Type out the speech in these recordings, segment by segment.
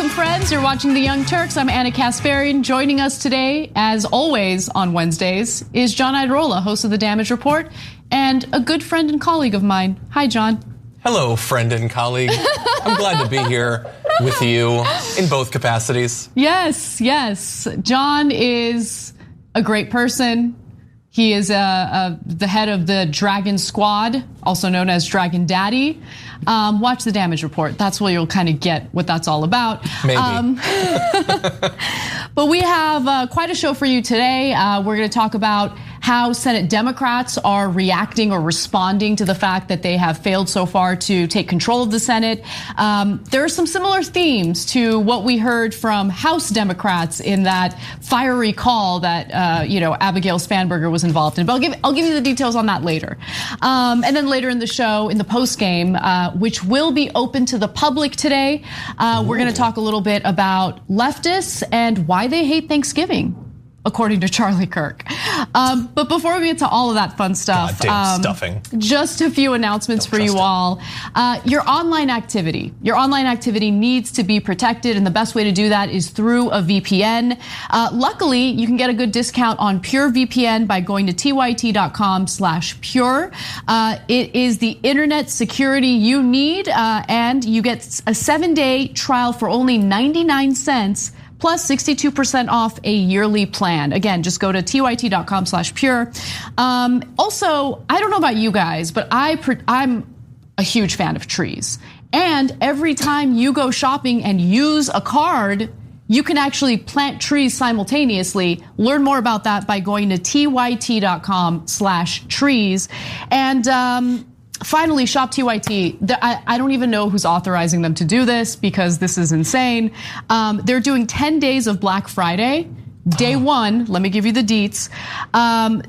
Welcome, friends. You're watching the Young Turks. I'm Anna Kasparian. Joining us today, as always on Wednesdays, is John Iadarola, host of The Damage Report, and a good friend and colleague of mine. Hi, John. Hello, friend and colleague. I'm glad to be here with you in both capacities. Yes. John is a great person. He is the head of the Dragon Squad, also known as Dragon Daddy. Watch The Damage Report. That's where you'll kind of get what that's all about. Maybe. But we have quite a show for you today. We're going to talk about how Senate Democrats are reacting or responding to the fact that they have failed so far to take control of the Senate. There are some similar themes to what we heard from House Democrats in that fiery call that Abigail Spanberger was involved in. But I'll give you the details on that later. And then later in the show, in the post game, which will be open to the public today, we're going to talk a little bit about leftists and why they hate Thanksgiving, according to Charlie Kirk. But before we get to all of that fun stuff, stuffing. Just a few announcements for you all. Your online activity needs to be protected, and the best way to do that is through a VPN. Luckily, you can get a good discount on Pure VPN by going to tyt.com/pure. It is the internet security you need, and you get a 7-day trial for only 99 cents. Plus 62% off a yearly plan. Again, just go to tyt.com/pure. Also, I don't know about you guys, but I'm a huge fan of trees. And every time you go shopping and use a card, you can actually plant trees simultaneously. Learn more about that by going to tyt.com/trees. And finally, Shop TYT. I don't even know who's authorizing them to do this because this is insane. They're doing 10 days of Black Friday. Day one, let me give you the deets.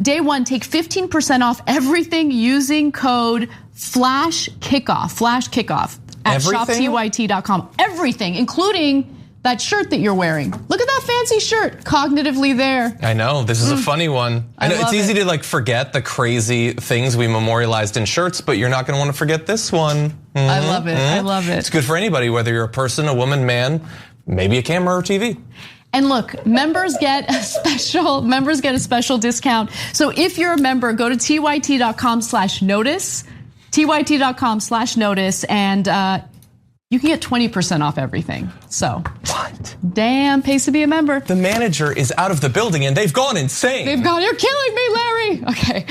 Day one, take 15% off everything using code FLASHKICKOFF at shoptyt.com. Everything, including that shirt that you're wearing. Look at that fancy shirt, cognitively there. I know, this is a funny one. I know it's easy to forget the crazy things we memorialized in shirts, but you're not gonna wanna forget this one. I love it, I love it. It's good for anybody, whether you're a person, a woman, man, maybe a camera or TV. And look, members get a special discount. So if you're a member, go to tyt.com/notice, tyt.com/notice, and you can get 20% off everything. So what? Damn, pays to be a member. The manager is out of the building and they've gone insane. You're killing me, Larry. Okay.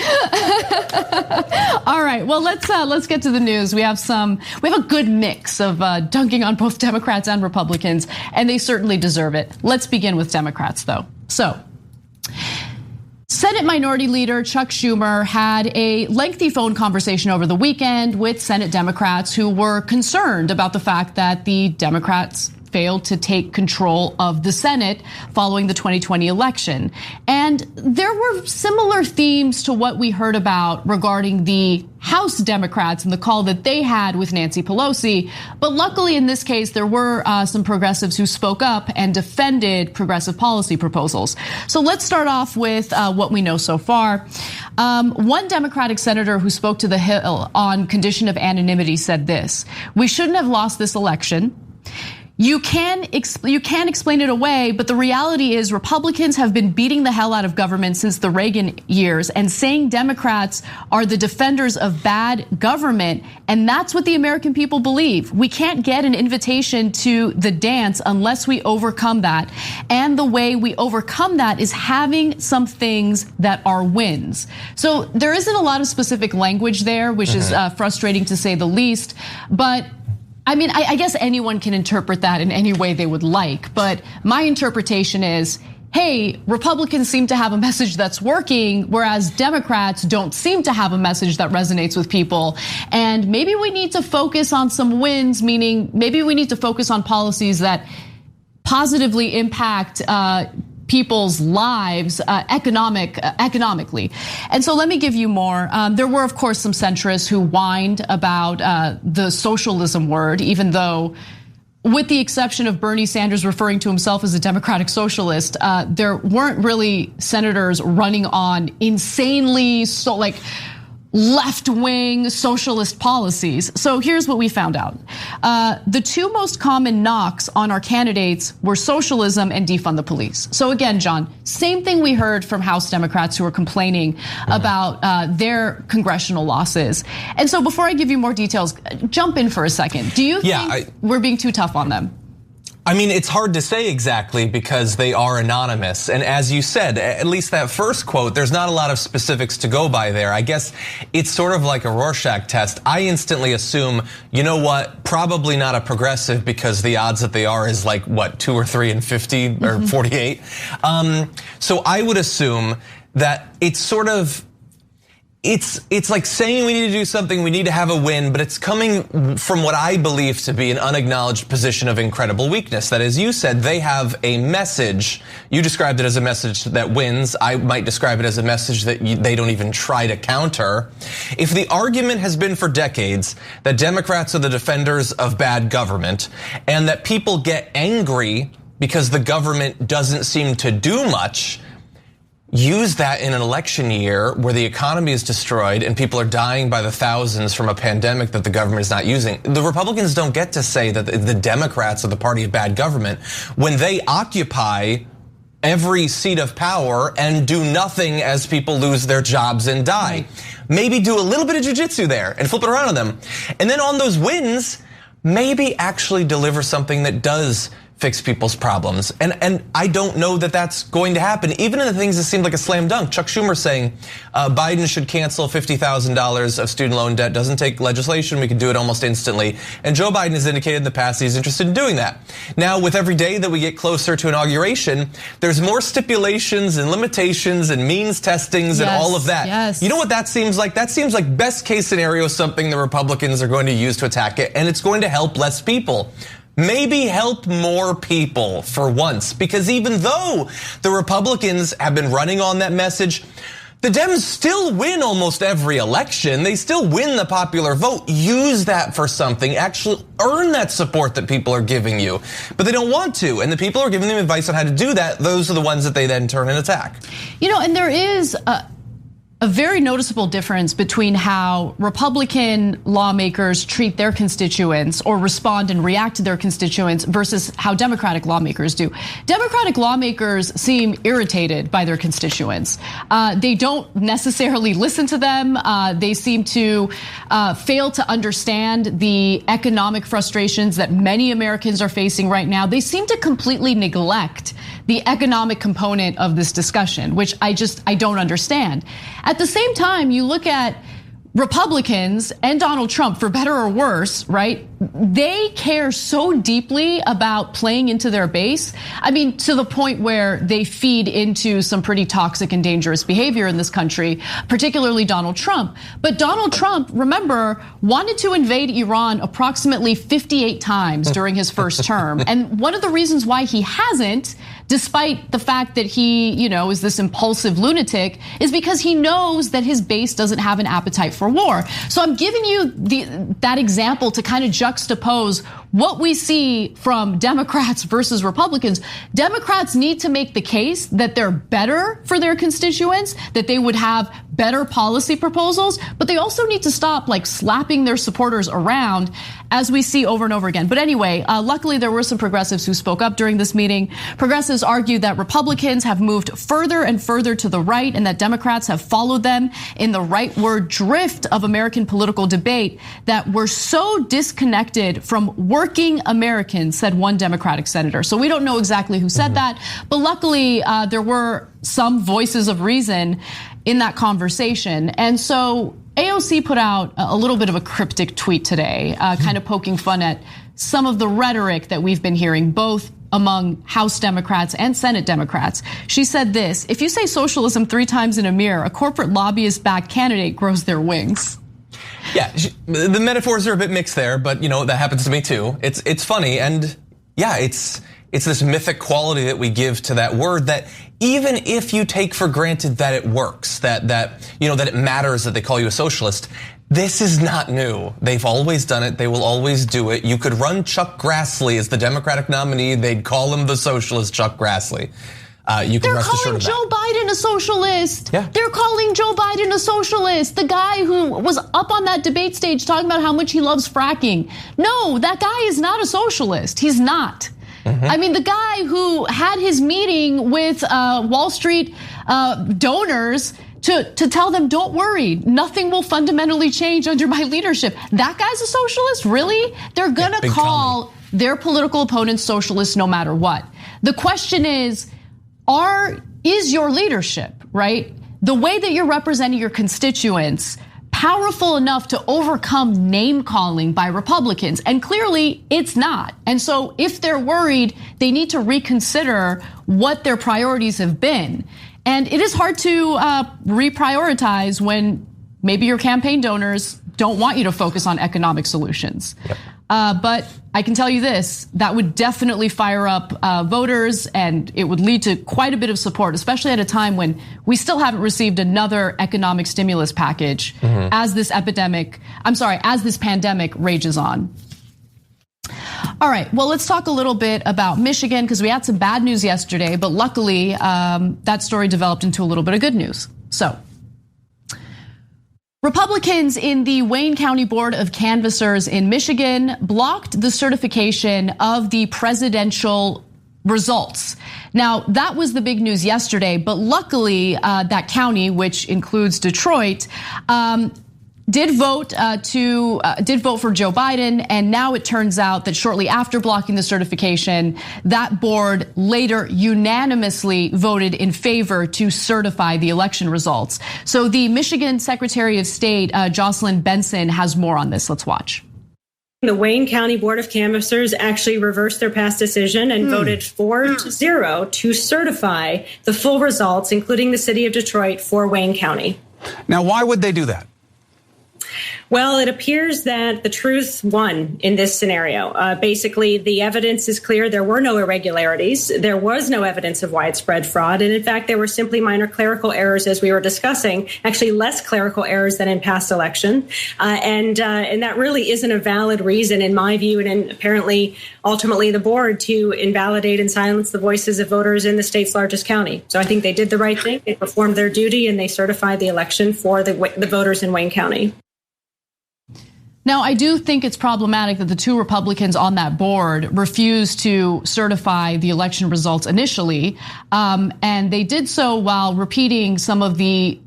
All right. Well, let's get to the news. We have a good mix of dunking on both Democrats and Republicans, and they certainly deserve it. Let's begin with Democrats, though. So, Senate Minority Leader Chuck Schumer had a lengthy phone conversation over the weekend with Senate Democrats who were concerned about the fact that the Democrats failed to take control of the Senate following the 2020 election. And there were similar themes to what we heard about regarding the House Democrats and the call that they had with Nancy Pelosi. But luckily in this case, there were some progressives who spoke up and defended progressive policy proposals. So let's start off with what we know so far. One Democratic senator who spoke to the Hill on condition of anonymity said this: "We shouldn't have lost this election. You can explain it away, but the reality is Republicans have been beating the hell out of government since the Reagan years, and saying Democrats are the defenders of bad government, and that's what the American people believe. We can't get an invitation to the dance unless we overcome that, and the way we overcome that is having some things that are wins." So there isn't a lot of specific language there, which is frustrating to say the least, but I mean, I guess anyone can interpret that in any way they would like, but my interpretation is, hey, Republicans seem to have a message that's working, whereas Democrats don't seem to have a message that resonates with people. And maybe we need to focus on some wins, meaning maybe we need to focus on policies that positively impact people's lives economically. And so let me give you more. There were, of course, some centrists who whined about the socialism word, even though, with the exception of Bernie Sanders referring to himself as a democratic socialist, there weren't really senators running on insanely left-wing socialist policies. So here's what we found out. The two most common knocks on our candidates were socialism and defund the police. So again, John, same thing we heard from House Democrats who were complaining about their congressional losses. And so before I give you more details, jump in for a second. Do you think we're being too tough on them? I mean, it's hard to say exactly because they are anonymous. And as you said, at least that first quote, there's not a lot of specifics to go by there. I guess it's sort of like a Rorschach test. I instantly assume, you know what, probably not a progressive because the odds that they are is like, what, 2 or 3 in 50 or 48. So I would assume that it's sort of, it's like saying we need to do something, we need to have a win, but it's coming from what I believe to be an unacknowledged position of incredible weakness. That, as you said, they have a message. You described it as a message that wins. I might describe it as a message that they don't even try to counter. If the argument has been for decades that Democrats are the defenders of bad government and that people get angry because the government doesn't seem to do much, use that in an election year where the economy is destroyed and people are dying by the thousands from a pandemic that the government is not using. The Republicans don't get to say that the Democrats are the party of bad government when they occupy every seat of power and do nothing as people lose their jobs and die. Maybe do a little bit of jujitsu there and flip it around on them. And then on those wins, maybe actually deliver something that does fix people's problems. And I don't know that that's going to happen. Even in the things that seem like a slam dunk. Chuck Schumer saying Biden should cancel $50,000 of student loan debt. Doesn't take legislation. We can do it almost instantly. And Joe Biden has indicated in the past he's interested in doing that. Now, with every day that we get closer to inauguration, there's more stipulations and limitations and means testings and all of that. Yes. You know what that seems like? That seems like best case scenario, something the Republicans are going to use to attack it. And it's going to help less people. Maybe help more people for once, because even though the Republicans have been running on that message, the Dems still win almost every election. They still win the popular vote. Use that for something. Actually earn that support that people are giving you. But they don't want to. And the people who are giving them advice on how to do that, those are the ones that they then turn and attack. You know, and there is a very noticeable difference between how Republican lawmakers treat their constituents or respond and react to their constituents versus how Democratic lawmakers do. Democratic lawmakers seem irritated by their constituents. They don't necessarily listen to them. They seem to fail to understand the economic frustrations that many Americans are facing right now. They seem to completely neglect the economic component of this discussion, which I don't understand. At the same time, you look at Republicans and Donald Trump, for better or worse, right? They care so deeply about playing into their base. I mean, to the point where they feed into some pretty toxic and dangerous behavior in this country, particularly Donald Trump. But Donald Trump, remember, wanted to invade Iran approximately 58 times during his first term. And one of the reasons why he hasn't, despite the fact that he, is this impulsive lunatic, is because he knows that his base doesn't have an appetite for war. So I'm giving you that example to kind of juxtapose what we see from Democrats versus Republicans. Democrats need to make the case that they're better for their constituents, that they would have better policy proposals, but they also need to stop slapping their supporters around as we see over and over again. But anyway, luckily there were some progressives who spoke up during this meeting. Progressives argued that Republicans have moved further and further to the right and that Democrats have followed them in the rightward drift of American political debate, that we're so disconnected from working Americans, said one Democratic senator. So we don't know exactly who said that, but luckily there were some voices of reason in that conversation. And so AOC put out a little bit of a cryptic tweet today, kind of poking fun at some of the rhetoric that we've been hearing, both among House Democrats and Senate Democrats. She said this: if you say socialism 3 times in a mirror, a corporate lobbyist-backed candidate grows their wings. Yeah, the metaphors are a bit mixed there, but that happens to me too. It's funny, and yeah, it's this mythic quality that we give to that word, that even if you take for granted that it works, that it matters that they call you a socialist, this is not new. They've always done it. They will always do it. You could run Chuck Grassley as the Democratic nominee. They'd call him the socialist Chuck Grassley. you can rest assured of that. They're calling Joe Biden a socialist. Yeah. They're calling Joe Biden a socialist. The guy who was up on that debate stage talking about how much he loves fracking. No, that guy is not a socialist. He's not. I mean, the guy who had his meeting with Wall Street donors to tell them, don't worry, nothing will fundamentally change under my leadership. That guy's a socialist? Really? They're gonna call their political opponents socialists no matter what. The question is your leadership, right? The way that you're representing your constituents powerful enough to overcome name calling by Republicans? And clearly it's not. And so if they're worried, they need to reconsider what their priorities have been. And it is hard to reprioritize when maybe your campaign donors don't want you to focus on economic solutions. Yep. But I can tell you this, that would definitely fire up voters, and it would lead to quite a bit of support, especially at a time when we still haven't received another economic stimulus package as this pandemic rages on. All right, well, let's talk a little bit about Michigan, because we had some bad news yesterday, but luckily that story developed into a little bit of good news. So, Republicans in the Wayne County Board of Canvassers in Michigan blocked the certification of the presidential results. Now, that was the big news yesterday, but luckily that county, which includes Detroit, did vote for Joe Biden, and now it turns out that shortly after blocking the certification, that board later unanimously voted in favor to certify the election results. So the Michigan Secretary of State, Jocelyn Benson, has more on this. Let's watch. The Wayne County Board of Canvassers actually reversed their past decision and voted 4-0 to certify the full results, including the city of Detroit, for Wayne County. Now, why would they do that? Well, it appears that the truth won in this scenario. Basically, the evidence is clear. There were no irregularities. There was no evidence of widespread fraud. And in fact, there were simply minor clerical errors, as we were discussing, actually less clerical errors than in past election. And that really isn't a valid reason, in my view, and apparently, ultimately, the board to invalidate and silence the voices of voters in the state's largest county. So I think they did the right thing. They performed their duty, and they certified the election for the voters in Wayne County. Now, I do think it's problematic that the two Republicans on that board refused to certify the election results initially, and they did so while repeating some of the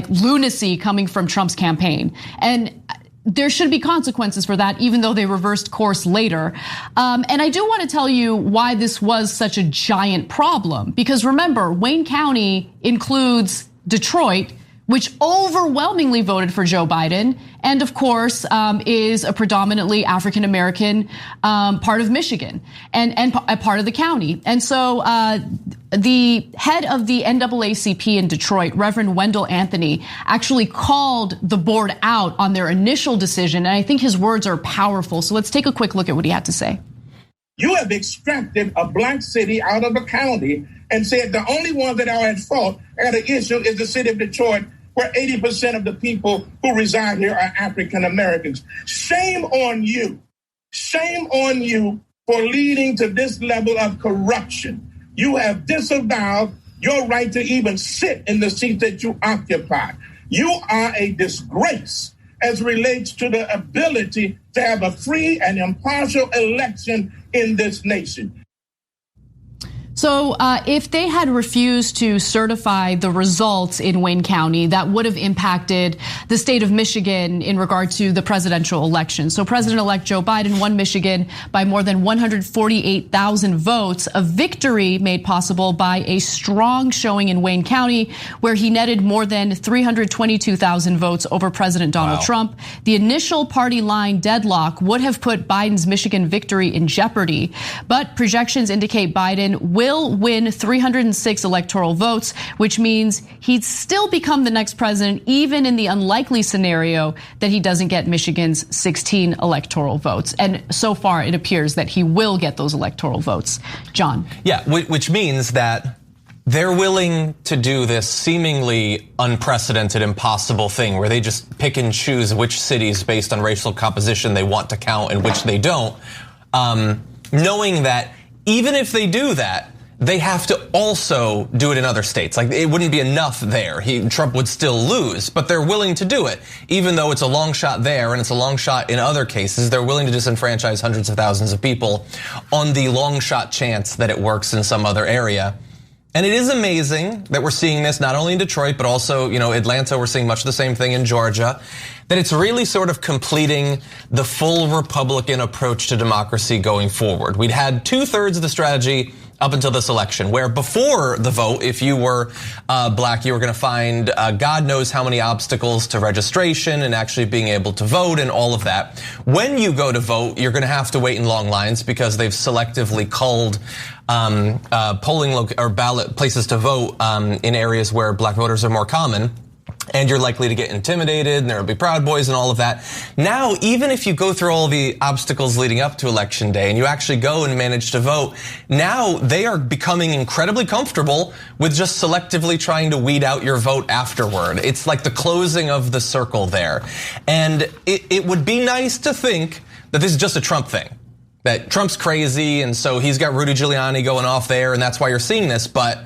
lunacy coming from Trump's campaign. And there should be consequences for that, even though they reversed course later. And I do want to tell you why this was such a giant problem, because remember, Wayne County includes Detroit, which overwhelmingly voted for Joe Biden, and of course is a predominantly African-American part of Michigan and a part of the county. And so the head of the NAACP in Detroit, Reverend Wendell Anthony, actually called the board out on their initial decision, and I think his words are powerful. So let's take a quick look at what he had to say. You have extracted a black city out of a county and said the only one that are at fault at an issue is the city of Detroit, where 80% of the people who reside here are African Americans. Shame on you. Shame on you for leading to this level of corruption. You have disavowed your right to even sit in the seat that you occupy. You are a disgrace as relates to the ability to have a free and impartial election in this nation. So if they had refused to certify the results in Wayne County, that would have impacted the state of Michigan in regard to the presidential election. So President-elect Joe Biden won Michigan by more than 148,000 votes, a victory made possible by a strong showing in Wayne County, where he netted more than 322,000 votes over President Donald Trump. The initial party line deadlock would have put Biden's Michigan victory in jeopardy, but projections indicate Biden will win 306 electoral votes, which means he'd still become the next president, even in the unlikely scenario that he doesn't get Michigan's 16 electoral votes. And so far, it appears that he will get those electoral votes. John. Yeah, which means that they're willing to do this seemingly unprecedented, impossible thing where they just pick and choose which cities based on racial composition they want to count and which they don't, knowing that even if they do that, they have to also do it in other states. Like, it wouldn't be enough there. Trump would still lose, but they're willing to do it. Even though it's a long shot there and it's a long shot in other cases, they're willing to disenfranchise hundreds of thousands of people on the long shot chance that it works in some other area. And it is amazing that we're seeing this not only in Detroit, but also, Atlanta. We're seeing much of the same thing in Georgia, that it's really sort of completing the full Republican approach to democracy going forward. We'd had 2/3 of the strategy up until this election, where before the vote, if you were black, you were going to find God knows how many obstacles to registration and actually being able to vote and all of that. When you go to vote, you're going to have to wait in long lines because they've selectively culled polling or ballot places to vote in areas where black voters are more common. And you're likely to get intimidated, and there will be Proud Boys and all of that. Now, even if you go through all the obstacles leading up to Election Day and you actually go and manage to vote, now they are becoming incredibly comfortable with just selectively trying to weed out your vote afterward. It's like the closing of the circle there. And it would be nice to think that this is just a Trump thing, that Trump's crazy, and so he's got Rudy Giuliani going off there, and that's why you're seeing this. But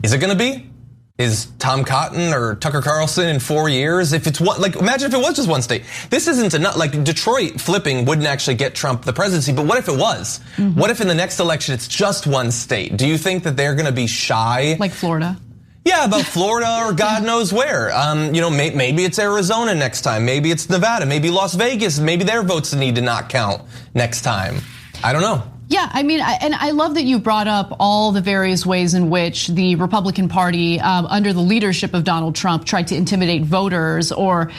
is it going to be? Is Tom Cotton or Tucker Carlson in 4 years? If it's one, like, imagine if it was just one state. This isn't enough. Like, Detroit flipping wouldn't actually get Trump the presidency, but what if it was? Mm-hmm. What if in the next election it's just one state? Do you think that they're going to be shy? Like Florida? Yeah, about Florida or God knows where. Maybe it's Arizona next time. Maybe it's Nevada. Maybe Las Vegas. Maybe their votes need to not count next time. I don't know. Yeah, I mean, and I love that you brought up all the various ways in which the Republican Party, under the leadership of Donald Trump, tried to intimidate voters or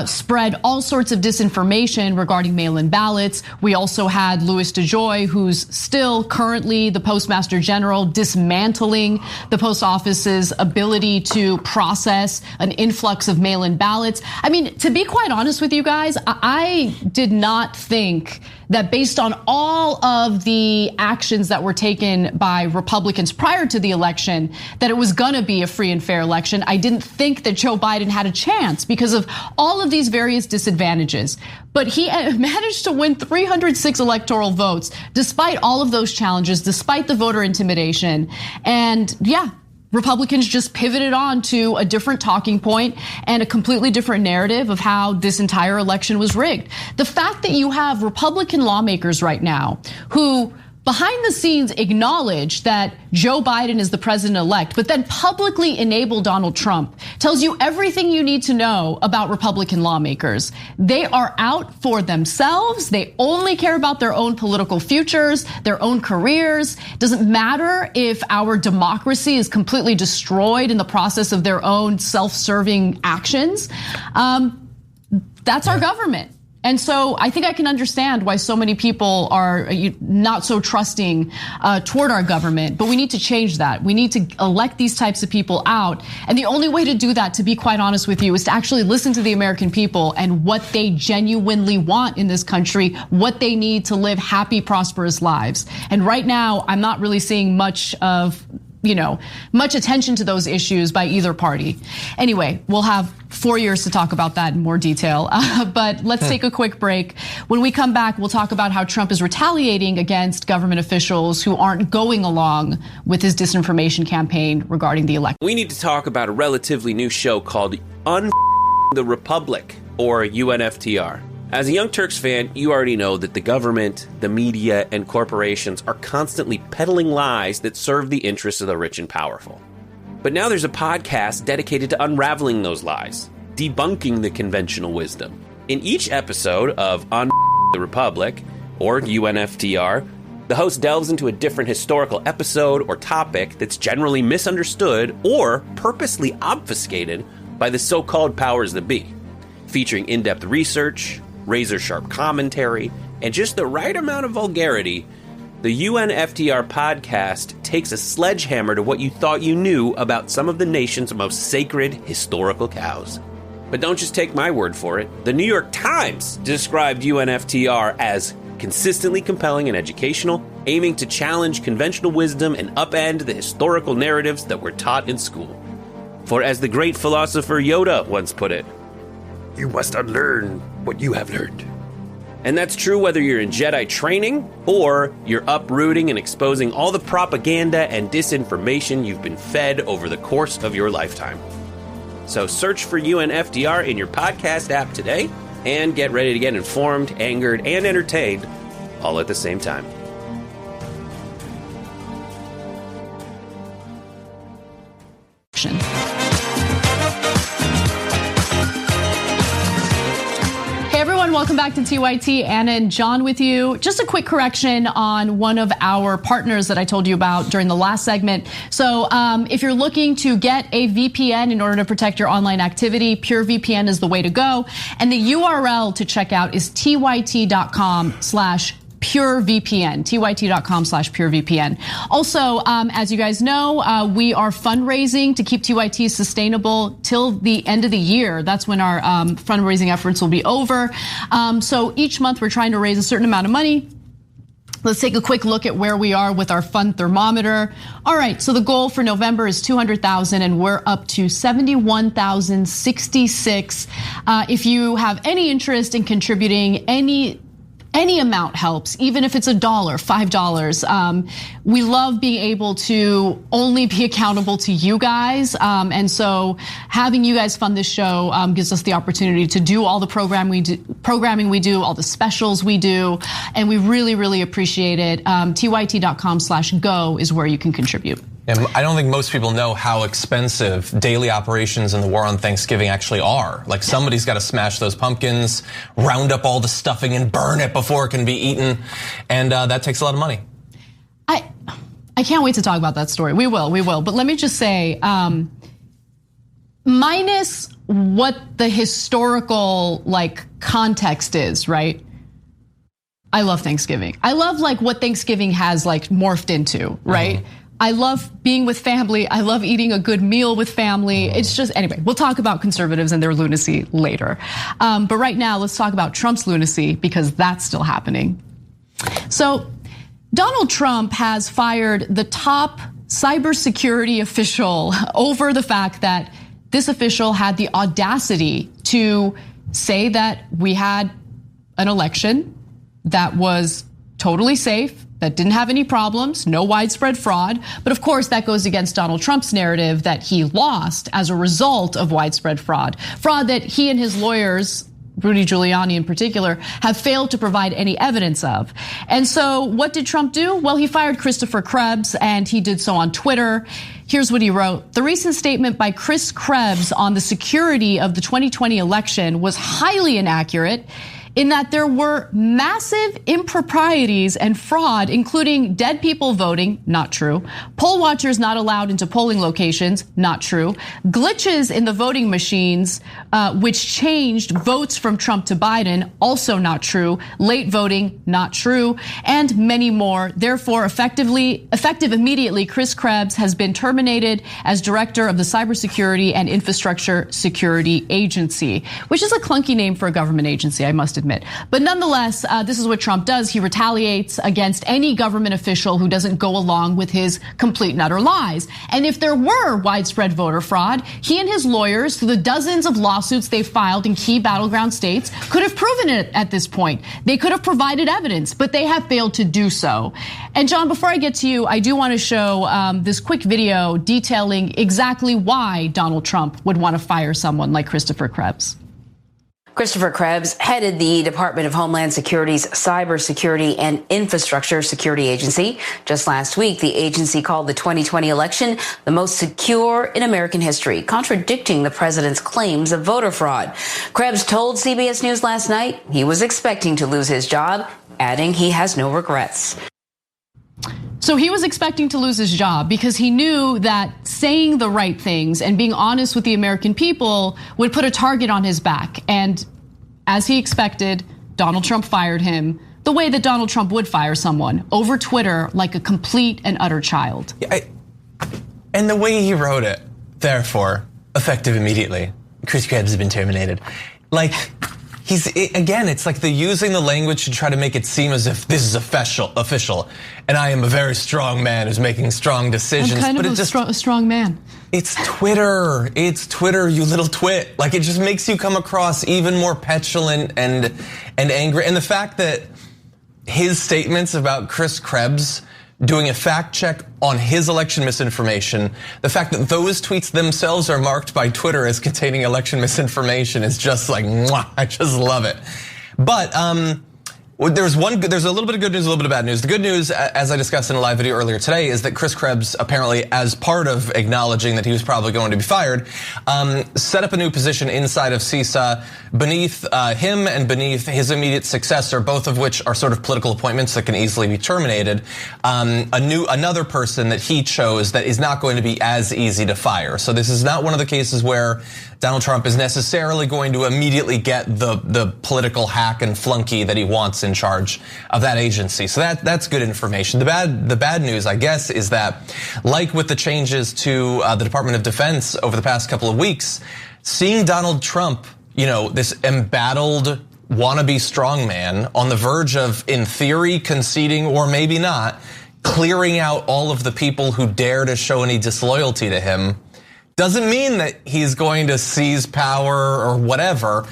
spread all sorts of disinformation regarding mail-in ballots. We also had Louis DeJoy, who's still currently the Postmaster General, dismantling the post office's ability to process an influx of mail-in ballots. I mean, to be quite honest with you guys, I did not think that based on all of the actions that were taken by Republicans prior to the election, that it was gonna be a free and fair election. I didn't think that Joe Biden had a chance because of all of these various disadvantages. But he managed to win 306 electoral votes, despite all of those challenges, despite the voter intimidation. And yeah, Republicans just pivoted on to a different talking point and a completely different narrative of how this entire election was rigged. The fact that you have Republican lawmakers right now who behind the scenes acknowledge that Joe Biden is the president-elect, but then publicly enable Donald Trump tells you everything you need to know about Republican lawmakers. They are out for themselves. They only care about their own political futures, their own careers. Doesn't matter if our democracy is completely destroyed in the process of their own self-serving actions. That's our government. And so I think I can understand why so many people are not so trusting toward our government, but we need to change that. We need to elect these types of people out. And the only way to do that, to be quite honest with you, is to actually listen to the American people and what they genuinely want in this country, what they need to live happy, prosperous lives. And right now, I'm not really seeing much attention to those issues by either party. Anyway, we'll have 4 years to talk about that in more detail. But let's take a quick break. When we come back, we'll talk about how Trump is retaliating against government officials who aren't going along with his disinformation campaign regarding the election. We need to talk about a relatively new show called the Republic, or UNFTR. As a Young Turks fan, you already know that the government, the media, and corporations are constantly peddling lies that serve the interests of the rich and powerful. But now there's a podcast dedicated to unraveling those lies, debunking the conventional wisdom. In each episode of the Republic, or UNFTR, the host delves into a different historical episode or topic that's generally misunderstood or purposely obfuscated by the so-called powers that be, featuring in-depth research, razor-sharp commentary, and just the right amount of vulgarity. The UNFTR podcast takes a sledgehammer to what you thought you knew about some of the nation's most sacred historical cows. But don't just take my word for it. The New York Times described UNFTR as consistently compelling and educational, aiming to challenge conventional wisdom and upend the historical narratives that were taught in school. For as the great philosopher Yoda once put it, "You must unlearn what you have learned." And that's true whether you're in Jedi training or you're uprooting and exposing all the propaganda and disinformation you've been fed over the course of your lifetime. So search for UNFDR in your podcast app today and get ready to get informed, angered, and entertained all at the same time. Welcome back to TYT. Anna and John with you. Just a quick correction on one of our partners that I told you about during the last segment. So if you're looking to get a VPN in order to protect your online activity, PureVPN is the way to go. And the URL to check out is tyt.com/PureVPN, tyt.com/PureVPN. Also, as you guys know, we are fundraising to keep TYT sustainable till the end of the year. That's when our fundraising efforts will be over. So each month we're trying to raise a certain amount of money. Let's take a quick look at where we are with our fund thermometer. All right, so the goal for November is 200,000 and we're up to 71,066. If you have any interest in contributing any amount helps, even if it's $1, $5. We love being able to only be accountable to you guys. And so having you guys fund this show gives us the opportunity to do all the programming we do, all the specials we do. And we really, really appreciate it. tyt.com/go is where you can contribute. And I don't think most people know how expensive daily operations in the war on Thanksgiving actually are. Like somebody's got to smash those pumpkins, round up all the stuffing and burn it before it can be eaten. And that takes a lot of money. I can't wait to talk about that story. We will. But let me just say, minus what the historical context is, right? I love Thanksgiving. I love what Thanksgiving has morphed into, right? Mm-hmm. I love being with family. I love eating a good meal with family. It's just, anyway, we'll talk about conservatives and their lunacy later. But right now, let's talk about Trump's lunacy because that's still happening. So Donald Trump has fired the top cybersecurity official over the fact that this official had the audacity to say that we had an election that was totally safe, that didn't have any problems, no widespread fraud. But of course, that goes against Donald Trump's narrative that he lost as a result of widespread fraud. Fraud that he and his lawyers, Rudy Giuliani in particular, have failed to provide any evidence of. And so what did Trump do? Well, he fired Christopher Krebs and he did so on Twitter. Here's what he wrote. The recent statement by Chris Krebs on the security of the 2020 election was highly inaccurate in that there were massive improprieties and fraud, including dead people voting, not true. Poll watchers not allowed into polling locations, not true. Glitches in the voting machines, which changed votes from Trump to Biden, also not true. Late voting, not true, and many more. Therefore, effective immediately, Chris Krebs has been terminated as director of the Cybersecurity and Infrastructure Security Agency, which is a clunky name for a government agency, I must admit. But nonetheless, this is what Trump does. He retaliates against any government official who doesn't go along with his complete and utter lies. And if there were widespread voter fraud, he and his lawyers, through the dozens of lawsuits they filed in key battleground states, could have proven it at this point. They could have provided evidence, but they have failed to do so. And John, before I get to you, I do want to show this quick video detailing exactly why Donald Trump would want to fire someone like Christopher Krebs. Christopher Krebs headed the Department of Homeland Security's Cybersecurity and Infrastructure Security Agency. Just last week, the agency called the 2020 election the most secure in American history, contradicting the president's claims of voter fraud. Krebs told CBS News last night he was expecting to lose his job, adding he has no regrets. So he was expecting to lose his job because he knew that saying the right things and being honest with the American people would put a target on his back. And as he expected, Donald Trump fired him the way that Donald Trump would fire someone, over Twitter, like a complete and utter child. And the way he wrote it, therefore, effective immediately, Chris Krebs has been terminated. Like, again, it's like they're using the language to try to make it seem as if this is official, and I am a very strong man who's making strong decisions. I'm kind of a strong man. It's Twitter, you little twit. Like, it just makes you come across even more petulant and angry. And the fact that his statements about Chris Krebs doing a fact check on his election misinformation, the fact that those tweets themselves are marked by Twitter as containing election misinformation is just like, mwah, I just love it. But there's a little bit of good news, a little bit of bad news. The good news, as I discussed in a live video earlier today, is that Chris Krebs apparently, as part of acknowledging that he was probably going to be fired, set up a new position inside of CISA beneath him and beneath his immediate successor, both of which are sort of political appointments that can easily be terminated. Another person that he chose that is not going to be as easy to fire. So this is not one of the cases where Donald Trump is necessarily going to immediately get the political hack and flunky that he wants in charge of that agency. So that's good information. The bad news, I guess, is that, like with the changes to the Department of Defense over the past couple of weeks, seeing Donald Trump, this embattled wannabe strongman on the verge of, in theory, conceding or maybe not, clearing out all of the people who dare to show any disloyalty to him, doesn't mean that he's going to seize power or whatever,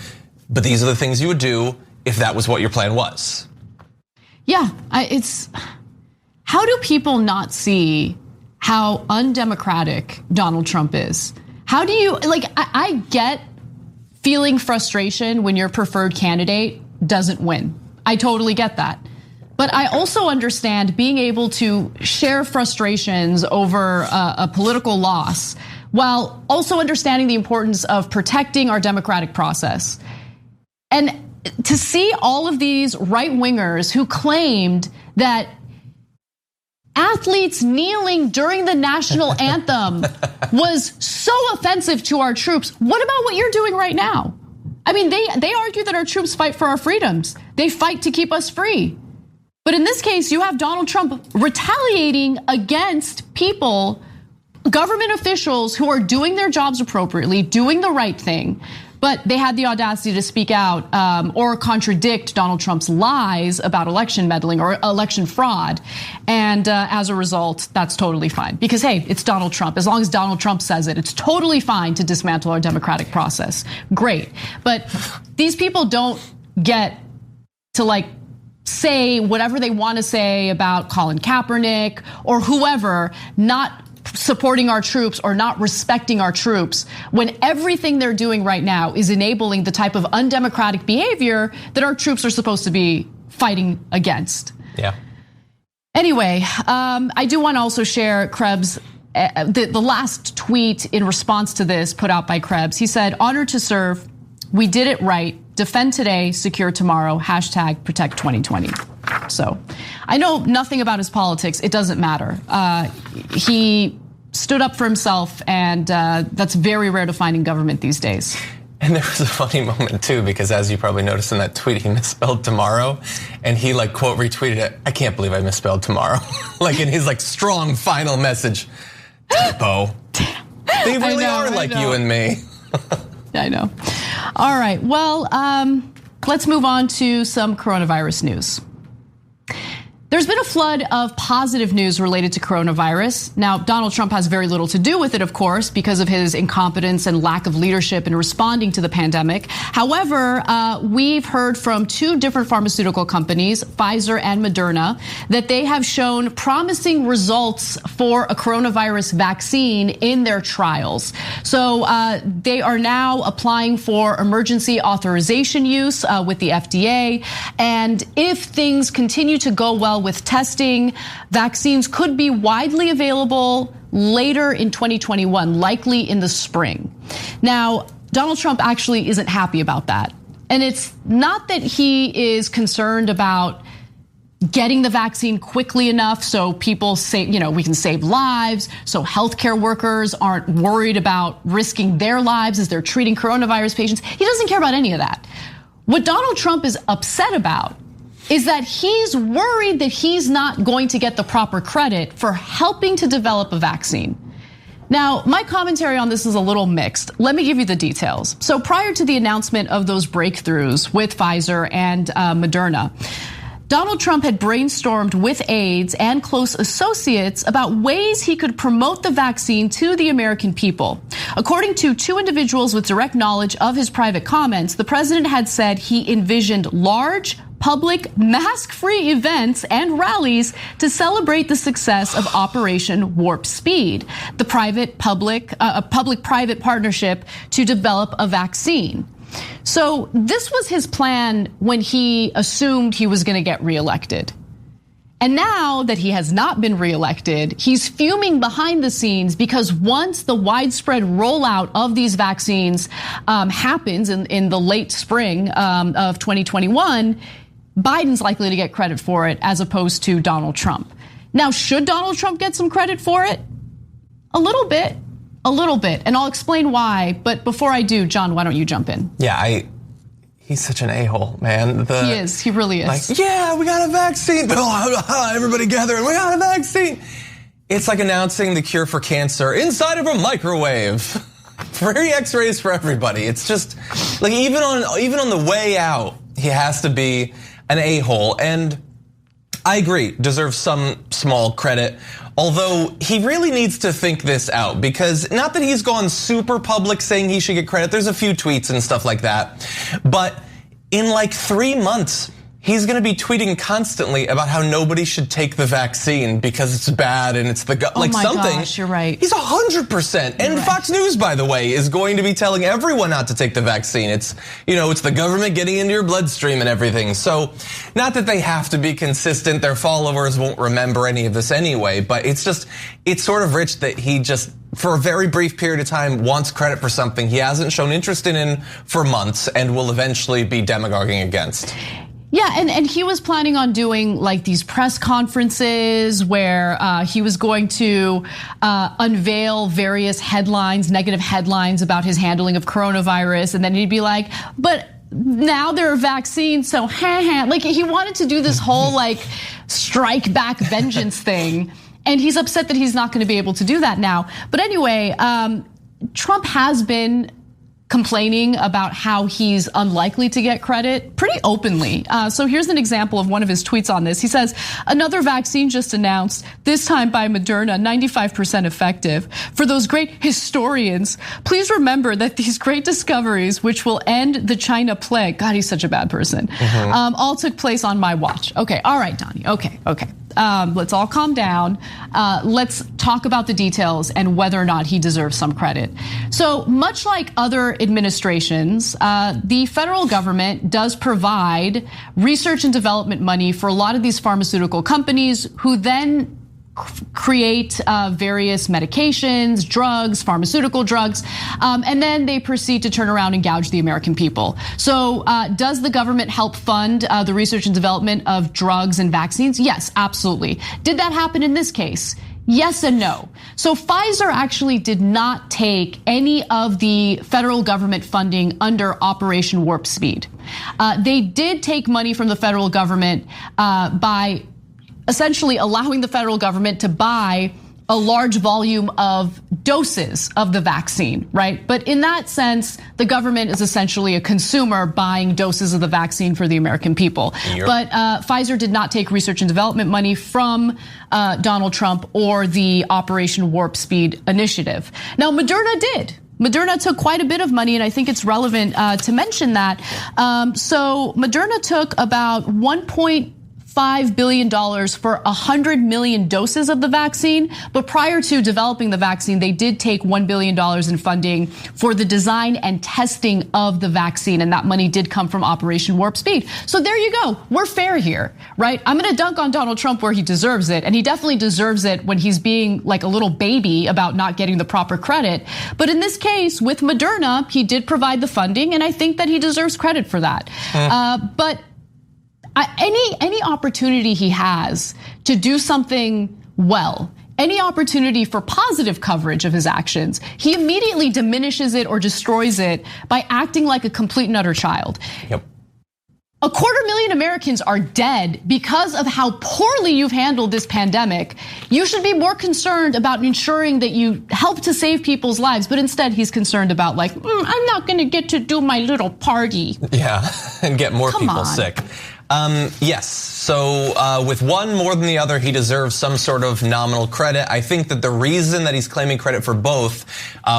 but these are the things you would do if that was what your plan was. Yeah, how do people not see how undemocratic Donald Trump is? How do you, I get feeling frustration when your preferred candidate doesn't win. I totally get that. But I also understand being able to share frustrations over a political loss, while also understanding the importance of protecting our democratic process. And to see all of these right-wingers who claimed that athletes kneeling during the national anthem was so offensive to our troops, what about what you're doing right now? I mean, they argue that our troops fight for our freedoms. They fight to keep us free. But in this case, you have Donald Trump retaliating against people, government officials who are doing their jobs appropriately, doing the right thing, but they had the audacity to speak out or contradict Donald Trump's lies about election meddling or election fraud. And as a result, that's totally fine. Because, hey, it's Donald Trump. As long as Donald Trump says it, it's totally fine to dismantle our democratic process. Great. But these people don't get to say whatever they want to say about Colin Kaepernick or whoever, not supporting our troops or not respecting our troops, when everything they're doing right now is enabling the type of undemocratic behavior that our troops are supposed to be fighting against. Yeah. Anyway, I do want to also share Krebs, the last tweet in response to this put out by Krebs. He said, "Honored to serve. We did it right. Defend today, secure tomorrow. # protect 2020. So I know nothing about his politics. It doesn't matter. He stood up for himself, and that's very rare to find in government these days. And there was a funny moment too, because as you probably noticed in that tweet, he misspelled tomorrow, and he quote retweeted it. I can't believe I misspelled tomorrow. In his strong final message, typo. They really are like you and me. I know. All right, well, let's move on to some coronavirus news. There's been a flood of positive news related to coronavirus. Now, Donald Trump has very little to do with it, of course, because of his incompetence and lack of leadership in responding to the pandemic. However, we've heard from 2 different pharmaceutical companies, Pfizer and Moderna, that they have shown promising results for a coronavirus vaccine in their trials. So they are now applying for emergency authorization use with the FDA. And if things continue to go well with testing, vaccines could be widely available later in 2021, likely in the spring. Now, Donald Trump actually isn't happy about that. And it's not that he is concerned about getting the vaccine quickly enough so people say, we can save lives, so healthcare workers aren't worried about risking their lives as they're treating coronavirus patients. He doesn't care about any of that. What Donald Trump is upset about is that he's worried that he's not going to get the proper credit for helping to develop a vaccine. Now, my commentary on this is a little mixed. Let me give you the details. So prior to the announcement of those breakthroughs with Pfizer and Moderna, Donald Trump had brainstormed with aides and close associates about ways he could promote the vaccine to the American people. According to two individuals with direct knowledge of his private comments, the president had said he envisioned large, public, mask-free events and rallies to celebrate the success of Operation Warp Speed, the public-private partnership to develop a vaccine. So this was his plan when he assumed he was going to get reelected. And now that he has not been reelected, he's fuming behind the scenes because once the widespread rollout of these vaccines happens in the late spring of 2021, Biden's likely to get credit for it as opposed to Donald Trump. Now, should Donald Trump get some credit for it? A little bit. And I'll explain why. But before I do, John, why don't you jump in? Yeah, he's such an a-hole, man. He is, he really is. Like, yeah, we got a vaccine. Everybody gather and we got a vaccine. It's like announcing the cure for cancer inside of a microwave. Free x-rays for everybody. It's just like even on the way out, he has to be an a-hole. And I agree, deserves some small credit. Although he really needs to think this out because not that he's gone super public saying he should get credit. There's a few tweets and stuff like that. But in like 3 months, he's going to be tweeting constantly about how nobody should take the vaccine because it's bad and it's something. Gosh, you're right. He's 100%. And right. Fox News, by the way, is going to be telling everyone not to take the vaccine. It's the government getting into your bloodstream and everything. So not that they have to be consistent. Their followers won't remember any of this anyway. But it's sort of rich that he just, for a very brief period of time, wants credit for something he hasn't shown interest in for months and will eventually be demagoguing against. Yeah, and he was planning on doing like these press conferences where he was going to unveil various headlines, negative headlines about his handling of coronavirus, and then he'd be like, but now there are vaccines, so like he wanted to do this whole like strike back vengeance thing, and he's upset that he's not going to be able to do that now. But anyway, Trump has been complaining about how he's unlikely to get credit pretty openly. So here's an example of one of his tweets on this. He says, another vaccine just announced, this time by Moderna, 95% effective. For those great historians, please remember that these great discoveries, which will end the China plague, God, he's such a bad person, all took place on my watch. Okay, all right, Donnie, okay. Let's all calm down. Let's talk about the details and whether or not he deserves some credit. So much like other administrations, the federal government does provide research and development money for a lot of these pharmaceutical companies who then create various medications, drugs, pharmaceutical drugs, and then they proceed to turn around and gouge the American people. So does the government help fund the research and development of drugs and vaccines? Yes, absolutely. Did that happen in this case? Yes and no. So Pfizer actually did not take any of the federal government funding under Operation Warp Speed. They did take money from the federal government by essentially allowing the federal government to buy a large volume of doses of the vaccine, right? But in that sense, the government is essentially a consumer buying doses of the vaccine for the American people. Yep. But Pfizer did not take research and development money from Donald Trump or the Operation Warp Speed initiative. Now, Moderna did. Moderna took quite a bit of money, and I think it's relevant to mention that. So Moderna took about $1.5 billion for 100 million doses of the vaccine. But prior to developing the vaccine, they did take $1 billion in funding for the design and testing of the vaccine. And that money did come from Operation Warp Speed. So there you go. We're fair here, right? I'm going to dunk on Donald Trump where he deserves it. And he definitely deserves it when he's being like a little baby about not getting the proper credit. But in this case, with Moderna, he did provide the funding. And I think that he deserves credit for that. But any opportunity he has to do something well, any opportunity for positive coverage of his actions, he immediately diminishes it or destroys it by acting like a complete and utter child. Yep. 250,000 Americans are dead because of how poorly you've handled this pandemic. You should be more concerned about ensuring that you help to save people's lives. But instead, he's concerned about like, I'm not going to get to do my little party. Yeah, and get more people sick. Yes, so with one more than the other, he deserves some sort of nominal credit. I think that the reason that he's claiming credit for both,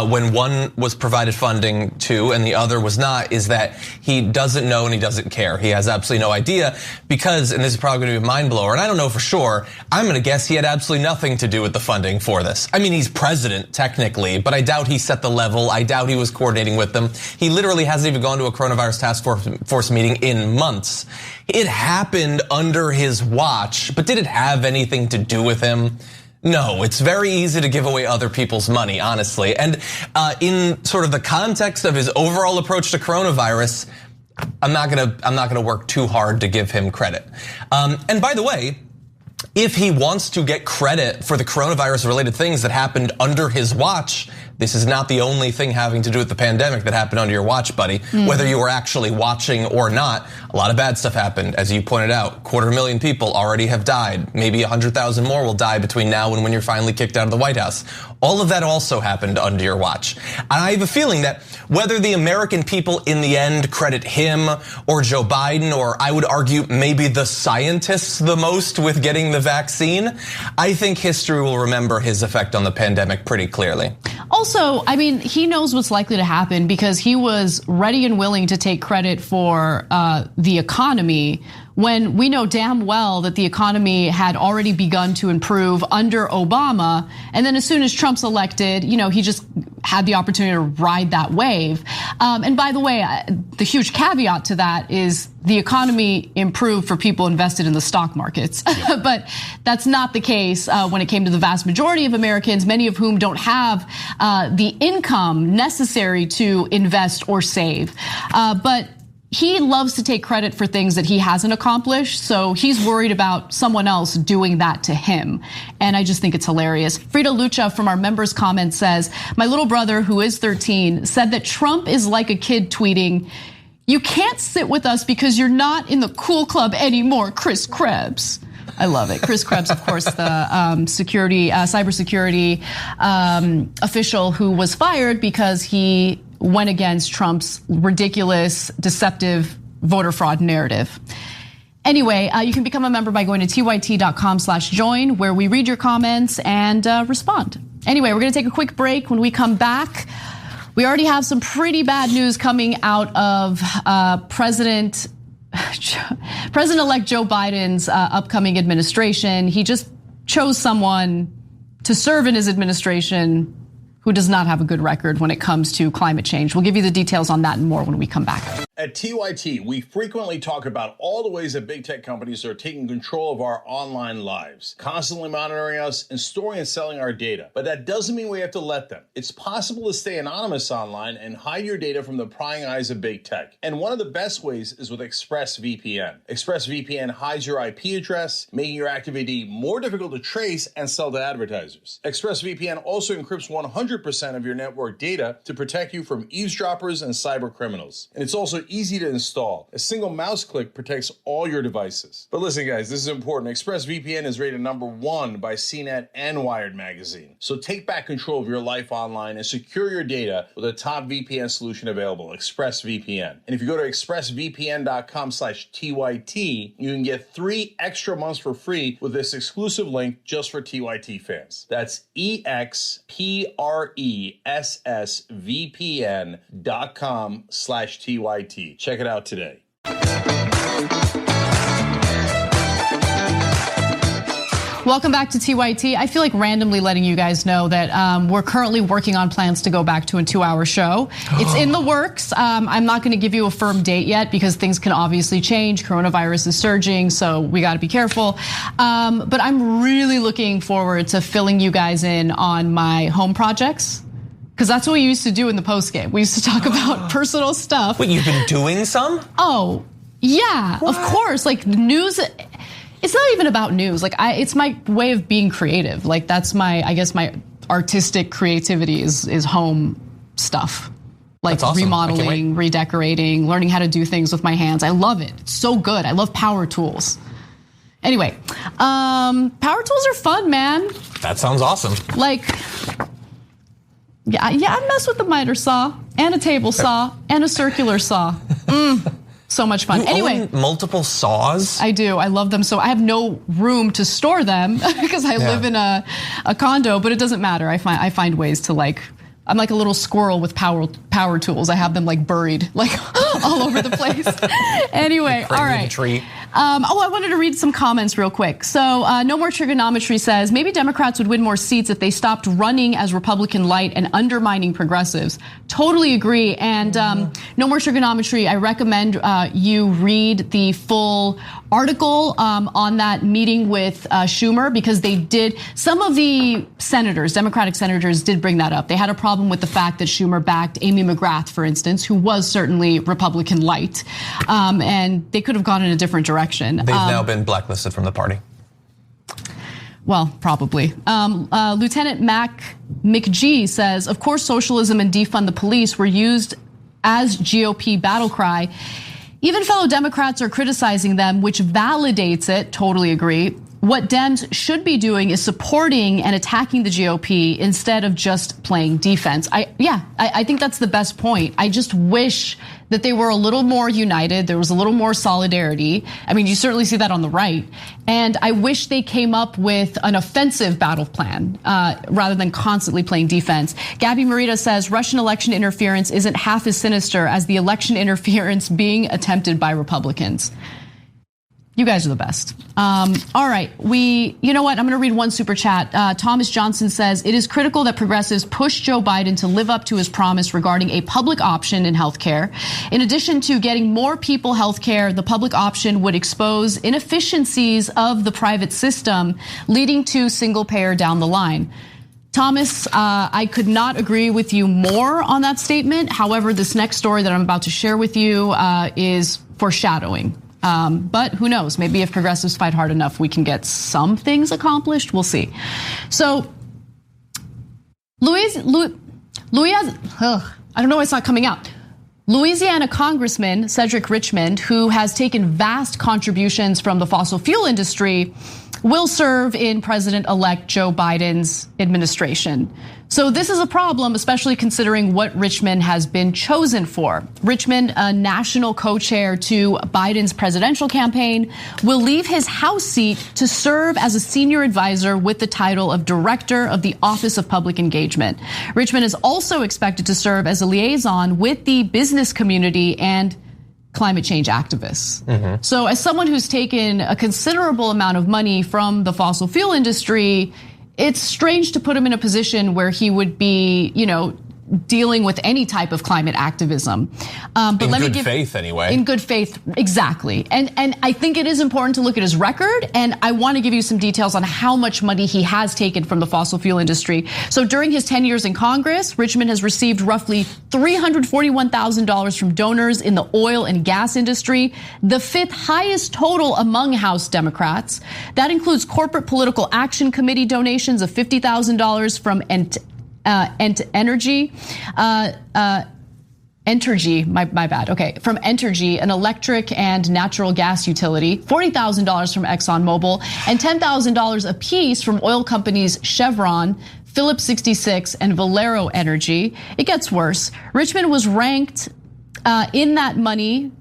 when one was provided funding to and the other was not, is that he doesn't know and he doesn't care. He has absolutely no idea because, and this is probably going to be a mind blower, and I don't know for sure, I'm going to guess he had absolutely nothing to do with the funding for this. I mean, he's president technically, but I doubt he set the level. I doubt he was coordinating with them. He literally hasn't even gone to a coronavirus task force meeting in months. It happened under his watch, but did it have anything to do with him? No, it's very easy to give away other people's money, honestly. And in sort of the context of his overall approach to coronavirus, I'm not gonna work too hard to give him credit. And by the way, if he wants to get credit for the coronavirus related things that happened under his watch, this is not the only thing having to do with the pandemic that happened under your watch, buddy. Whether you were actually watching or not, a lot of bad stuff happened. As you pointed out, 250,000 people already have died. Maybe 100,000 more will die between now and when you're finally kicked out of the White House. All of that also happened under your watch. And I have a feeling that whether the American people in the end credit him or Joe Biden, or I would argue maybe the scientists the most with getting the vaccine, I think history will remember his effect on the pandemic pretty clearly. Also, I mean, he knows what's likely to happen because he was ready and willing to take credit for the economy when we know damn well that the economy had already begun to improve under Obama. And then as soon as Trump's elected, he just had the opportunity to ride that wave. And by the way, the huge caveat to that is the economy improved for people invested in the stock markets. But that's not the case when it came to the vast majority of Americans, many of whom don't have the income necessary to invest or save. But he loves to take credit for things that he hasn't accomplished, so he's worried about someone else doing that to him. And I just think it's hilarious. Frida Lucha from our members' comment says, my little brother, who is 13, said that Trump is like a kid tweeting, "You can't sit with us because you're not in the cool club anymore, Chris Krebs." I love it. Chris Krebs, of course, the cybersecurity official who was fired because he went against Trump's ridiculous, deceptive voter fraud narrative. Anyway, you can become a member by going to tyt.com/join, where we read your comments and respond. Anyway, we're gonna take a quick break. When we come back, we already have some pretty bad news coming out of President-elect Joe Biden's upcoming administration. He just chose someone to serve in his administration who does not have a good record when it comes to climate change. We'll give you the details on that and more when we come back. At TYT, we frequently talk about all the ways that big tech companies are taking control of our online lives, constantly monitoring us and storing and selling our data. But that doesn't mean we have to let them. It's possible to stay anonymous online and hide your data from the prying eyes of big tech. And one of the best ways is with ExpressVPN. ExpressVPN hides your IP address, making your active ID more difficult to trace and sell to advertisers. ExpressVPN also encrypts 100% of your network data to protect you from eavesdroppers and cyber criminals. And it's also easy to install. A single mouse click protects all your devices. But listen, guys, this is important. ExpressVPN is rated #1 by CNET and Wired magazine. So take back control of your life online and secure your data with a top VPN solution available, ExpressVPN. And if you go to expressvpn.com/TYT, you can get 3 extra months for free with this exclusive link just for TYT fans. That's expressvpn.com/TYT. Check it out today. Welcome back to TYT. I feel like randomly letting you guys know that we're currently working on plans to go back to a 2-hour show. It's in the works. I'm not going to give you a firm date yet because things can obviously change. Coronavirus is surging, so we got to be careful. But I'm really looking forward to filling you guys in on my home projects. Because that's what we used to do in the post game. We used to talk about personal stuff. Wait, you've been doing some? Oh, yeah, what? Of course. Like news, it's not even about news. Like it's my way of being creative. Like that's I guess my artistic creativity is home stuff. like awesome. remodeling, redecorating, learning how to do things with my hands. I love it. It's so good. I love power tools. Anyway, power tools are fun, man. That sounds awesome. Like, yeah, I mess with the miter saw and a table saw and a circular saw. So much fun. You own multiple saws? I do. I love them. So I have no room to store them because I live in a condo, but it doesn't matter. I find ways to like, I'm like a little squirrel with power tools. I have them like buried like all over the place. Anyway, all right. Tree. I wanted to read some comments real quick. So No More Trigonometry says, maybe Democrats would win more seats if they stopped running as Republican light and undermining progressives. Totally agree. And No More Trigonometry, I recommend you read the full article on that meeting with Schumer, because they did, some of the senators, Democratic senators did bring that up. They had a problem with the fact that Schumer backed Amy McGrath, for instance, who was certainly Republican light. And they could have gone in a different direction. They've now been blacklisted from the party. Well, probably. Lieutenant McGee says, of course, socialism and defund the police were used as GOP battle cry. Even fellow Democrats are criticizing them, which validates it. Totally agree. What Dems should be doing is supporting and attacking the GOP instead of just playing defense. I think that's the best point. I just wish that they were a little more united. There was a little more solidarity. I mean, you certainly see that on the right. And I wish they came up with an offensive battle plan rather than constantly playing defense. Gabby Marita says Russian election interference isn't half as sinister as the election interference being attempted by Republicans. You guys are the best. All right, you know what? I'm gonna read one super chat. Thomas Johnson says, it is critical that progressives push Joe Biden to live up to his promise regarding a public option in healthcare. In addition to getting more people healthcare, the public option would expose inefficiencies of the private system, leading to single payer down the line. Thomas, I could not agree with you more on that statement. However, this next story that I'm about to share with you is foreshadowing. But who knows? Maybe if progressives fight hard enough, we can get some things accomplished. We'll see. So, I don't know why it's not coming out. Louisiana Congressman Cedric Richmond, who has taken vast contributions from the fossil fuel industry, will serve in President-elect Joe Biden's administration. So this is a problem, especially considering what Richmond has been chosen for. Richmond, a national co-chair to Biden's presidential campaign, will leave his House seat to serve as a senior advisor with the title of Director of the Office of Public Engagement. Richmond is also expected to serve as a liaison with the business community and climate change activists. So as someone who's taken a considerable amount of money from the fossil fuel industry, it's strange to put him in a position where he would be, dealing with any type of climate activism. But in good faith, anyway. In good faith, exactly. And I think it is important to look at his record, and I want to give you some details on how much money he has taken from the fossil fuel industry. So during his 10 years in Congress, Richmond has received roughly $341,000 from donors in the oil and gas industry, the fifth highest total among House Democrats. That includes corporate political action committee donations of $50,000 from Entergy, my bad. Okay, from Entergy, an electric and natural gas utility, $40,000 from ExxonMobil, and $10,000 apiece from oil companies Chevron, Phillips 66, and Valero Energy. It gets worse. Richmond was ranked in that money.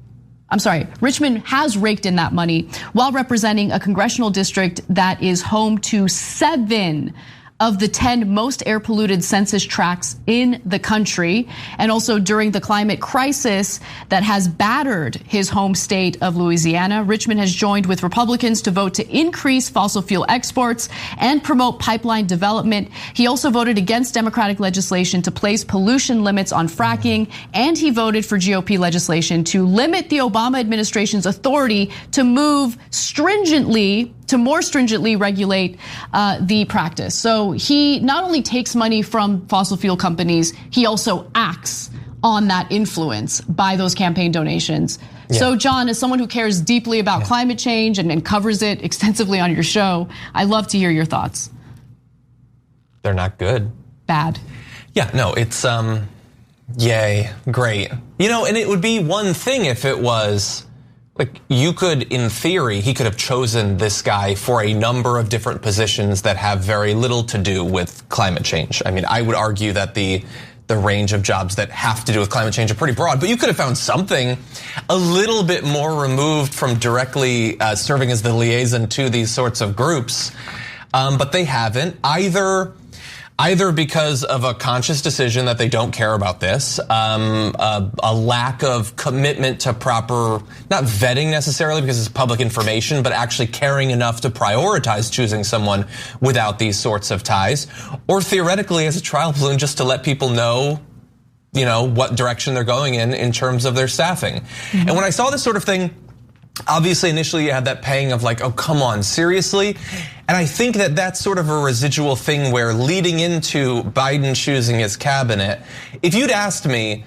Richmond has raked in that money while representing a congressional district that is home to 7 of the 10 most air polluted census tracts in the country. And also during the climate crisis that has battered his home state of Louisiana, Richmond has joined with Republicans to vote to increase fossil fuel exports and promote pipeline development. He also voted against Democratic legislation to place pollution limits on fracking, and he voted for GOP legislation to limit the Obama administration's authority to more stringently regulate the practice. So he not only takes money from fossil fuel companies, he also acts on that influence by those campaign donations. Yeah. So John, as someone who cares deeply about climate change and covers it extensively on your show, I love to hear your thoughts. They're not good. Bad. Yeah, no, it's Yay, great. You know, and it would be one thing if it was like you could, in theory, he could have chosen this guy for a number of different positions that have very little to do with climate change. I mean, I would argue that the range of jobs that have to do with climate change are pretty broad, but you could have found something a little bit more removed from directly serving as the liaison to these sorts of groups. But they haven't, either because of a conscious decision that they don't care about this, a lack of commitment to proper, not vetting necessarily because it's public information, but actually caring enough to prioritize choosing someone without these sorts of ties, or theoretically as a trial balloon just to let people know, you know, what direction they're going in terms of their staffing. And when I saw this sort of thing, obviously, initially you had that pang of like, oh, come on, seriously? And I think that that's sort of a residual thing where leading into Biden choosing his cabinet, if you'd asked me,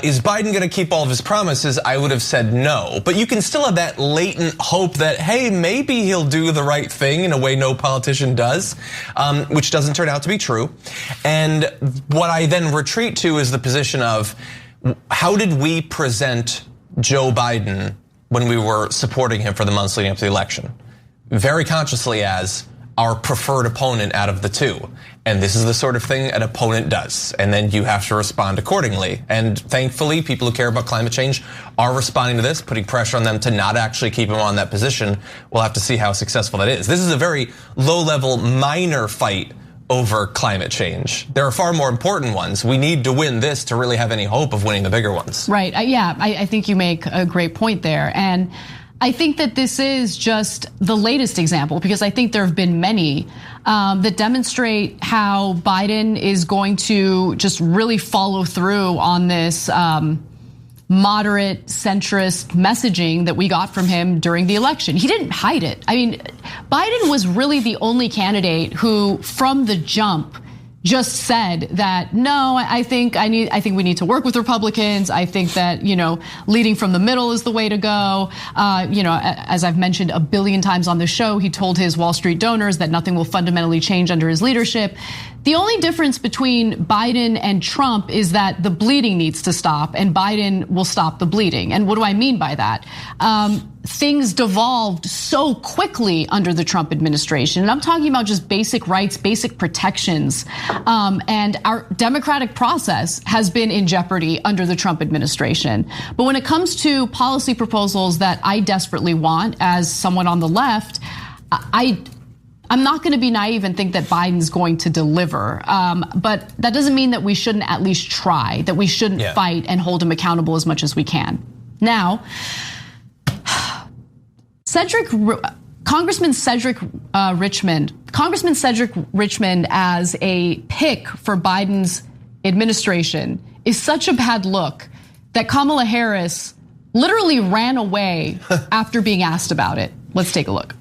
is Biden gonna keep all of his promises? I would have said no. But you can still have that latent hope that, hey, maybe he'll do the right thing in a way no politician does, which doesn't turn out to be true. And what I then retreat to is the position of, how did we present Joe Biden when we were supporting him for the months leading up to the election? Very consciously as our preferred opponent out of the two. And this is the sort of thing an opponent does. And then you have to respond accordingly. And thankfully, people who care about climate change are responding to this, putting pressure on them to not actually keep him on that position. We'll have to see how successful that is. This is a very low-level, minor fight over climate change. There are far more important ones. We need to win this to really have any hope of winning the bigger ones. Right, yeah, I think you make a great point there. And I think that this is just the latest example, because I think there have been many that demonstrate how Biden is going to just really follow through on this moderate centrist messaging that we got from him during the election. He didn't hide it. I mean, Biden was really the only candidate who, from the jump, just said that, no, I think we need to work with Republicans. I think that, you know, leading from the middle is the way to go. You know, as I've mentioned a billion times on the show, he told his Wall Street donors that nothing will fundamentally change under his leadership. The only difference between Biden and Trump is that the bleeding needs to stop, and Biden will stop the bleeding. And what do I mean by that? Things devolved so quickly under the Trump administration. And I'm talking about just basic rights, basic protections. And our democratic process has been in jeopardy under the Trump administration. But when it comes to policy proposals that I desperately want as someone on the left, I'm not going to be naive and think that Biden's going to deliver. But that doesn't mean that we shouldn't at least try, that we shouldn't fight and hold him accountable as much as we can. Now, Congressman Cedric Richmond as a pick for Biden's administration is such a bad look that Kamala Harris literally ran away after being asked about it. Let's take a look.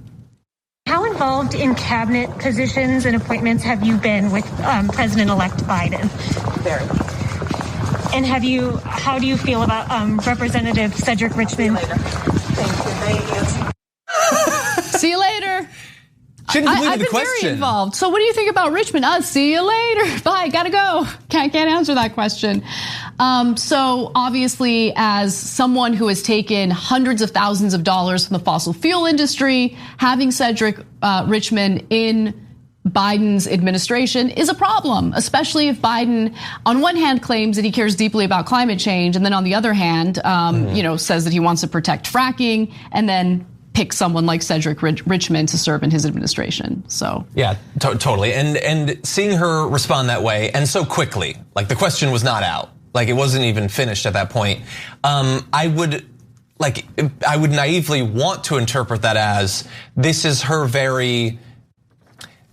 How involved in cabinet positions and appointments have you been with President-elect Biden? Very. And how do you feel about Representative Cedric Richmond? Thank you. See you later. I've been very involved. So what do you think about Richmond? See you later. Bye, gotta go. Can't answer that question. So obviously, as someone who has taken hundreds of thousands of dollars from the fossil fuel industry, having Cedric Richmond in Biden's administration is a problem, especially if Biden, on one hand, claims that he cares deeply about climate change, and then on the other hand, you know, says that he wants to protect fracking, and then pick someone like Cedric Richmond to serve in his administration. So yeah, totally. And seeing her respond that way and so quickly, like the question was not out, like it wasn't even finished at that point. I would naively want to interpret that as this is her very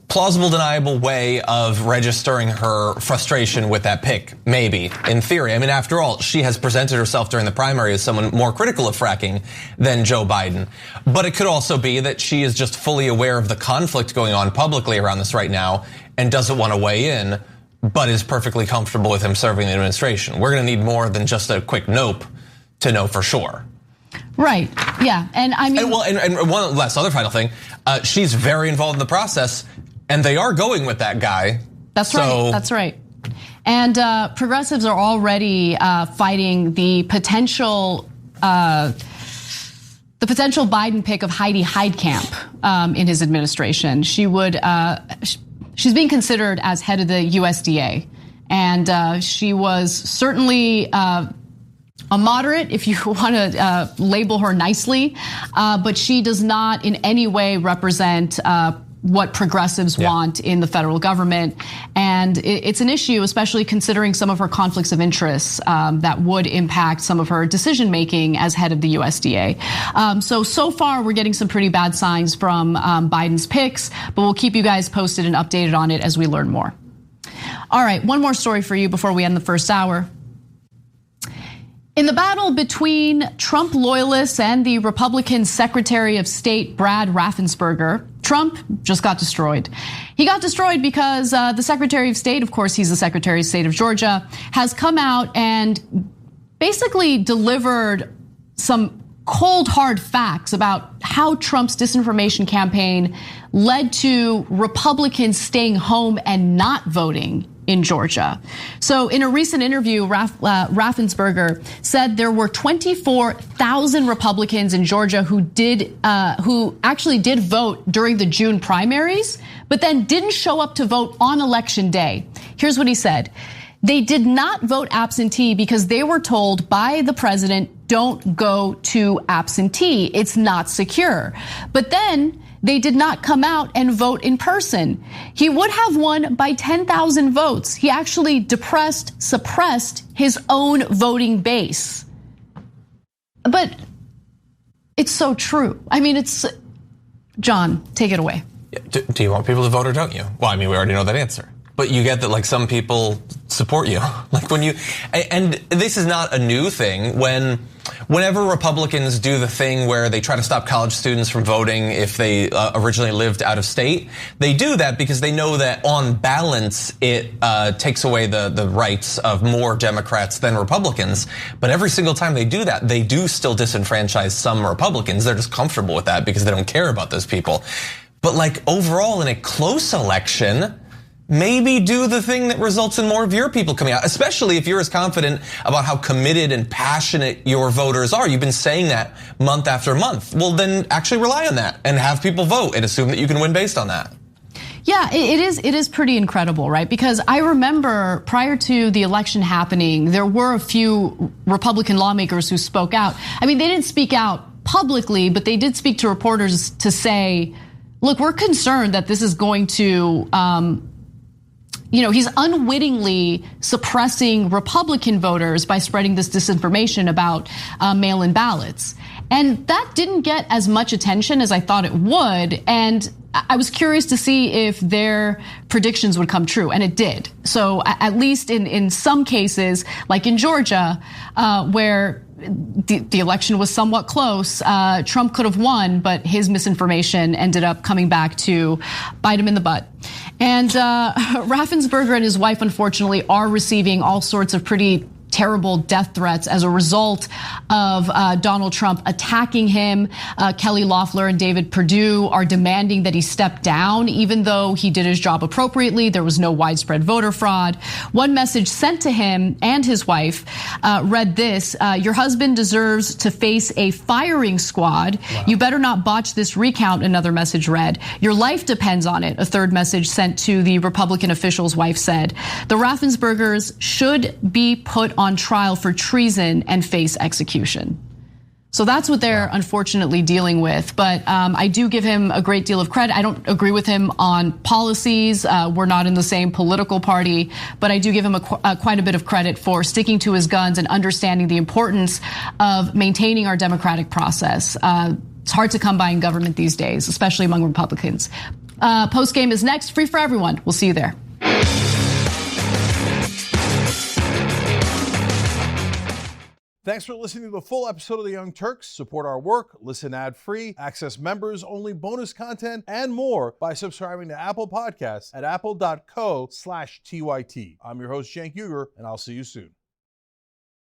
plausible, deniable way of registering her frustration with that pick, maybe, in theory. I mean, after all, she has presented herself during the primary as someone more critical of fracking than Joe Biden. But it could also be that she is just fully aware of the conflict going on publicly around this right now and doesn't want to weigh in, but is perfectly comfortable with him serving the administration. We're gonna need more than just a quick nope to know for sure. Right, yeah, and I mean- And one last other final thing, she's very involved in the process, and they are going with that guy. That's right, that's right. And progressives are already fighting the potential Biden pick of Heidi Heitkamp in his administration. She's being considered as head of the USDA, and she was certainly a moderate, if you want to label her nicely, but she does not in any way represent what progressives want in the federal government. And it's an issue, especially considering some of her conflicts of interest that would impact some of her decision making as head of the USDA. So far, we're getting some pretty bad signs from Biden's picks, but we'll keep you guys posted and updated on it as we learn more. All right, one more story for you before we end the first hour. In the battle between Trump loyalists and the Republican Secretary of State Brad Raffensperger, Trump just got destroyed. He got destroyed because the Secretary of State, of course, he's the Secretary of State of Georgia, has come out and basically delivered some cold, hard facts about how Trump's disinformation campaign led to Republicans staying home and not voting in Georgia. So in a recent interview, Raffensperger said there were 24,000 Republicans in Georgia who actually did vote during the June primaries, but then didn't show up to vote on election day. Here's what he said. They did not vote absentee because they were told by the president, don't go to absentee. It's not secure. But then they did not come out and vote in person. He would have won by 10,000 votes. He actually suppressed his own voting base. But it's so true. I mean, John, take it away. Do you want people to vote or don't you? Well, I mean, we already know that answer. But you get that, like, some people support you. Like and this is not a new thing. Whenever Republicans do the thing where they try to stop college students from voting if they originally lived out of state, they do that because they know that on balance, it takes away the rights of more Democrats than Republicans. But every single time they do that, they do still disenfranchise some Republicans. They're just comfortable with that because they don't care about those people. But like overall in a close election, maybe do the thing that results in more of your people coming out, especially if you're as confident about how committed and passionate your voters are. You've been saying that month after month. Well, then actually rely on that and have people vote and assume that you can win based on that. Yeah, it is pretty incredible, right? Because I remember prior to the election happening, there were a few Republican lawmakers who spoke out. I mean, they didn't speak out publicly, but they did speak to reporters to say, look, we're concerned that this is going to, he's unwittingly suppressing Republican voters by spreading this disinformation about mail-in ballots. And that didn't get as much attention as I thought it would. And I was curious to see if their predictions would come true, and it did. So at least in some cases, like in Georgia, where the election was somewhat close, Trump could have won, but his misinformation ended up coming back to bite him in the butt. And Raffensperger and his wife, unfortunately, are receiving all sorts of pretty terrible death threats as a result of Donald Trump attacking him. Kelly Loeffler and David Perdue are demanding that he step down, even though he did his job appropriately. There was no widespread voter fraud. One message sent to him and his wife read this: your husband deserves to face a firing squad. Wow. You better not botch this recount, another message read. Your life depends on it, a third message sent to the Republican official's wife said. The Raffenspergers should be put on trial for treason and face execution. So that's what they're unfortunately dealing with. But I do give him a great deal of credit. I don't agree with him on policies. We're not in the same political party, but I do give him quite a bit of credit for sticking to his guns and understanding the importance of maintaining our democratic process. It's hard to come by in government these days, especially among Republicans. Post game is next, free for everyone. We'll see you there. Thanks for listening to the full episode of the Young Turks. Support our work, listen ad-free, access members-only bonus content, and more by subscribing to Apple Podcasts at apple.co/TYT. I'm your host, Cenk Uygur, and I'll see you soon.